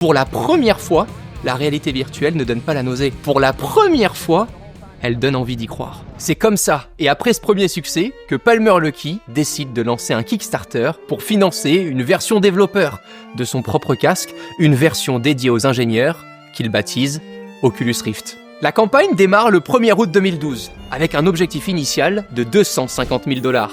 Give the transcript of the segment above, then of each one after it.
Pour la première fois, la réalité virtuelle ne donne pas la nausée. Pour la première fois, elle donne envie d'y croire. C'est comme ça, et après ce premier succès, que Palmer Luckey décide de lancer un Kickstarter pour financer une version développeur de son propre casque, une version dédiée aux ingénieurs qu'il baptise Oculus Rift. La campagne démarre le 1er août 2012, avec un objectif initial de 250 000 $.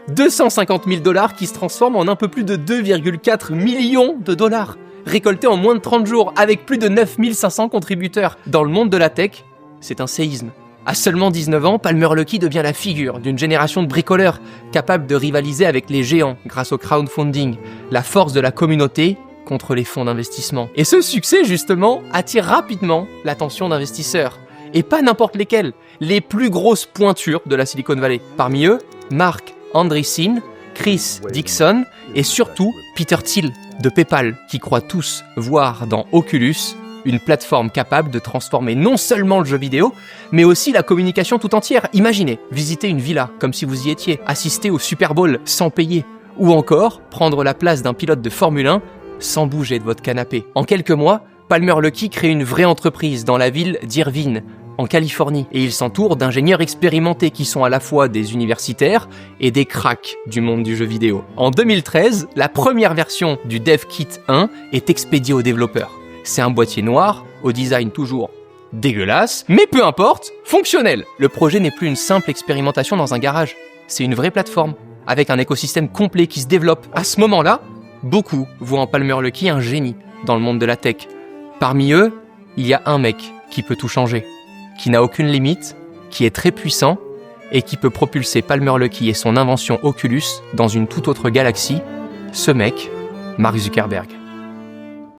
250 000 $ qui se transforment en un peu plus de 2,4 millions de dollars, récoltés en moins de 30 jours, avec plus de 9 500 contributeurs. Dans le monde de la tech, c'est un séisme. À seulement 19 ans, Palmer Luckey devient la figure d'une génération de bricoleurs, capables de rivaliser avec les géants grâce au crowdfunding, la force de la communauté contre les fonds d'investissement. Et ce succès, justement, attire rapidement l'attention d'investisseurs. Et pas n'importe lesquels, les plus grosses pointures de la Silicon Valley. Parmi eux, Marc Andreessen, Chris Dixon et surtout Peter Thiel de PayPal, qui croient tous voir dans Oculus une plateforme capable de transformer non seulement le jeu vidéo, mais aussi la communication tout entière. Imaginez, visiter une villa comme si vous y étiez, assister au Super Bowl sans payer, ou encore prendre la place d'un pilote de Formule 1 sans bouger de votre canapé. En quelques mois, Palmer Luckey crée une vraie entreprise dans la ville d'Irvine, en Californie, et il s'entoure d'ingénieurs expérimentés qui sont à la fois des universitaires et des cracks du monde du jeu vidéo. En 2013, la première version du DevKit 1 est expédiée aux développeurs. C'est un boîtier noir, au design toujours dégueulasse, mais peu importe, fonctionnel. Le projet n'est plus une simple expérimentation dans un garage, c'est une vraie plateforme, avec un écosystème complet qui se développe. À ce moment-là, beaucoup voient en Palmer Luckey un génie dans le monde de la tech. Parmi eux, il y a un mec qui peut tout changer, qui n'a aucune limite, qui est très puissant et qui peut propulser Palmer Luckey et son invention Oculus dans une toute autre galaxie. Ce mec, Mark Zuckerberg.